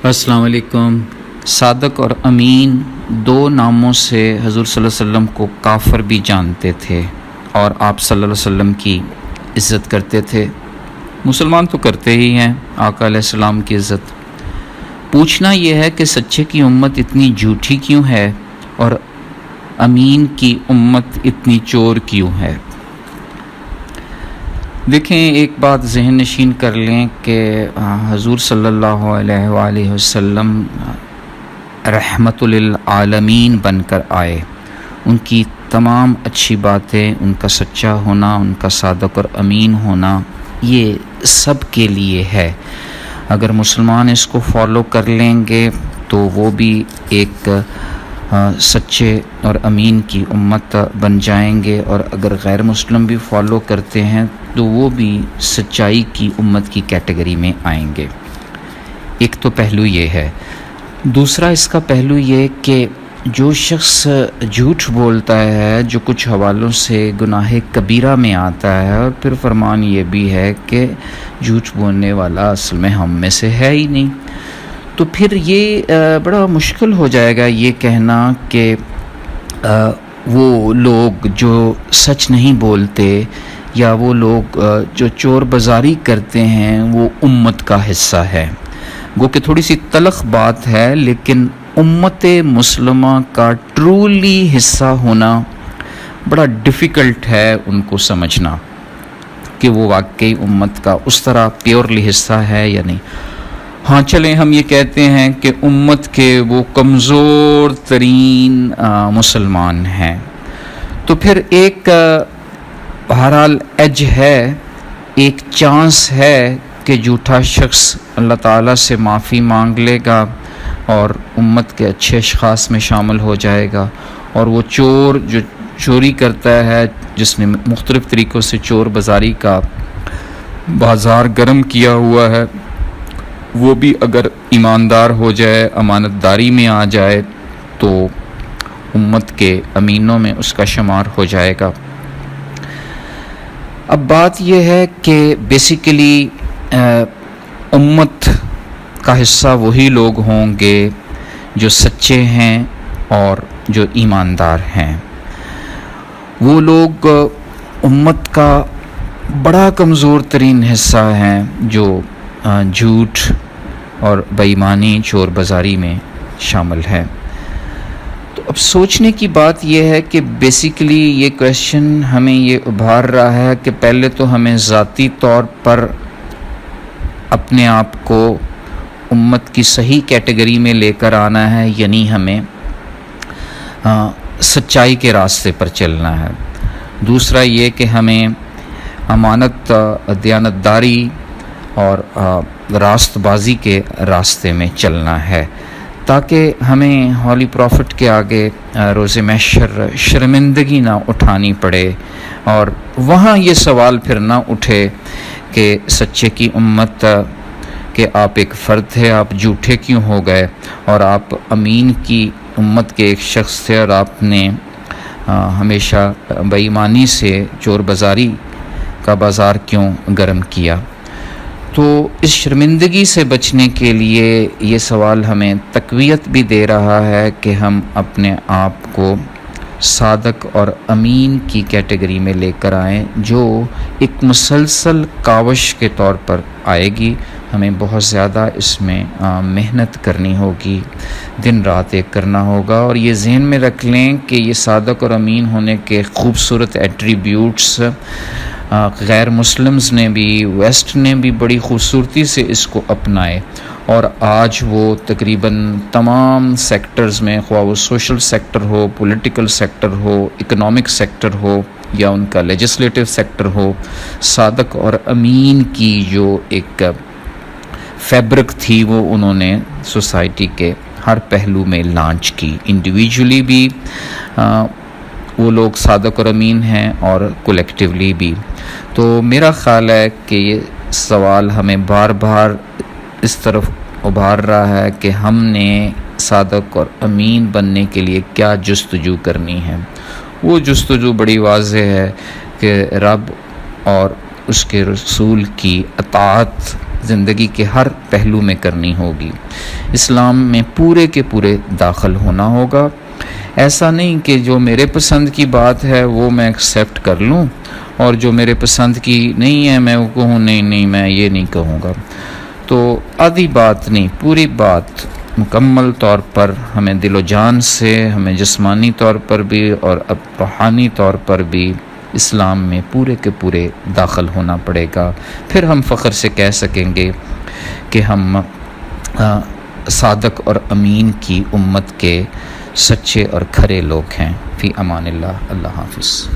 السلام علیکم۔ صادق اور امین دو ناموں سے حضور صلی اللہ علیہ وسلم کو کافر بھی جانتے تھے اور آپ صلی اللہ علیہ وسلم کی عزت کرتے تھے۔ مسلمان تو کرتے ہی ہیں آقا علیہ السلام کی عزت۔ پوچھنا یہ ہے کہ سچے کی امت اتنی جھوٹی کیوں ہے اور امین کی امت اتنی چور کیوں ہے؟ دیکھیں، ایک بات ذہن نشین کر لیں کہ حضور صلی اللہ علیہ وآلہ وسلم رحمت للعالمین بن کر آئے۔ ان کی تمام اچھی باتیں، ان کا سچا ہونا، ان کا صادق اور امین ہونا، یہ سب کے لیے ہے۔ اگر مسلمان اس کو فالو کر لیں گے تو وہ بھی ایک سچے اور امین کی امت بن جائیں گے، اور اگر غیر مسلم بھی فالو کرتے ہیں تو وہ بھی سچائی کی امت کی کیٹیگری میں آئیں گے۔ ایک تو پہلو یہ ہے۔ دوسرا اس کا پہلو یہ کہ جو شخص جھوٹ بولتا ہے، جو کچھ حوالوں سے گناہ کبیرہ میں آتا ہے، اور پھر فرمان یہ بھی ہے کہ جھوٹ بولنے والا اصل میں ہم میں سے ہے ہی نہیں، تو پھر یہ بڑا مشکل ہو جائے گا یہ کہنا کہ وہ لوگ جو سچ نہیں بولتے یا وہ لوگ جو چور بازاری کرتے ہیں وہ امت کا حصہ ہے۔ گو کہ تھوڑی سی تلخ بات ہے، لیکن امت مسلمہ کا ٹرولی حصہ ہونا بڑا ڈیفیکلٹ ہے ان کو سمجھنا کہ وہ واقعی امت کا اس طرح پیورلی حصہ ہے یا نہیں۔ ہاں چلیں، ہم یہ کہتے ہیں کہ امت کے وہ کمزور ترین مسلمان ہیں، تو پھر ایک بہرحال ایج ہے، ایک چانس ہے کہ جھوٹا شخص اللہ تعالیٰ سے معافی مانگ لے گا اور امت کے اچھے اشخاص میں شامل ہو جائے گا، اور وہ چور جو چوری کرتا ہے، جس نے مختلف طریقوں سے چور بازاری کا بازار گرم کیا ہوا ہے، وہ بھی اگر ایماندار ہو جائے، امانت داری میں آ جائے، تو امت کے امینوں میں اس کا شمار ہو جائے گا۔ اب بات یہ ہے کہ بیسیکلی امت کا حصہ وہی لوگ ہوں گے جو سچے ہیں اور جو ایماندار ہیں۔ وہ لوگ امت کا بڑا کمزور ترین حصہ ہیں جو جھوٹ اور بے ایمانی، چور بازاری میں شامل ہے۔ تو اب سوچنے کی بات یہ ہے کہ بیسیکلی یہ کویشچن ہمیں یہ ابھار رہا ہے کہ پہلے تو ہمیں ذاتی طور پر اپنے آپ کو امت کی صحیح کیٹیگری میں لے کر آنا ہے، یعنی ہمیں سچائی کے راستے پر چلنا ہے۔ دوسرا یہ کہ ہمیں امانت، دیانتداری اور راست بازی کے راستے میں چلنا ہے، تاکہ ہمیں ہولی پروفٹ کے آگے روز محشر شرمندگی نہ اٹھانی پڑے، اور وہاں یہ سوال پھر نہ اٹھے کہ سچے کی امت کہ آپ ایک فرد تھے، آپ جھوٹے کیوں ہو گئے، اور آپ امین کی امت کے ایک شخص تھے اور آپ نے ہمیشہ بے ایمانی سے چور بازاری کا بازار کیوں گرم کیا۔ تو اس شرمندگی سے بچنے کے لیے یہ سوال ہمیں تقویت بھی دے رہا ہے کہ ہم اپنے آپ کو صادق اور امین کی کیٹیگری میں لے کر آئیں، جو ایک مسلسل کاوش کے طور پر آئے گی۔ ہمیں بہت زیادہ اس میں محنت کرنی ہوگی، دن رات ایک کرنا ہوگا، اور یہ ذہن میں رکھ لیں کہ یہ صادق اور امین ہونے کے خوبصورت ایٹریبیوٹس غیر مسلمز نے بھی، ویسٹ نے بھی بڑی خوبصورتی سے اس کو اپنائے، اور آج وہ تقریباً تمام سیکٹرز میں، خواہ وہ سوشل سیکٹر ہو، پولیٹیکل سیکٹر ہو، اکنامک سیکٹر ہو، یا ان کا لیجسلیٹو سیکٹر ہو، صادق اور امین کی جو ایک فیبرک تھی وہ انہوں نے سوسائٹی کے ہر پہلو میں لانچ کی۔ انڈیویجولی بھی وہ لوگ صادق اور امین ہیں اور کولیکٹیولی بھی۔ تو میرا خیال ہے کہ یہ سوال ہمیں بار بار اس طرف ابھار رہا ہے کہ ہم نے صادق اور امین بننے کے لیے کیا جستجو کرنی ہے۔ وہ جستجو بڑی واضح ہے کہ رب اور اس کے رسول کی اطاعت زندگی کے ہر پہلو میں کرنی ہوگی. اسلام میں پورے کے پورے داخل ہونا ہوگا. ایسا نہیں کہ جو میرے پسند کی بات ہے وہ میں ایکسیپٹ کر لوں اور جو میرے پسند کی نہیں ہے میں وہ کہوں نہیں میں یہ نہیں کہوں گا. تو آدھی بات نہیں، پوری بات مکمل طور پر ہمیں دل و جان سے، ہمیں جسمانی طور پر بھی اور روحانی طور پر بھی اسلام میں پورے کے پورے داخل ہونا پڑے گا. پھر ہم فخر سے کہہ سکیں گے کہ ہم صادق اور امین کی امت کے سچے اور کھرے لوگ ہیں. فی امان اللہ. اللہ حافظ.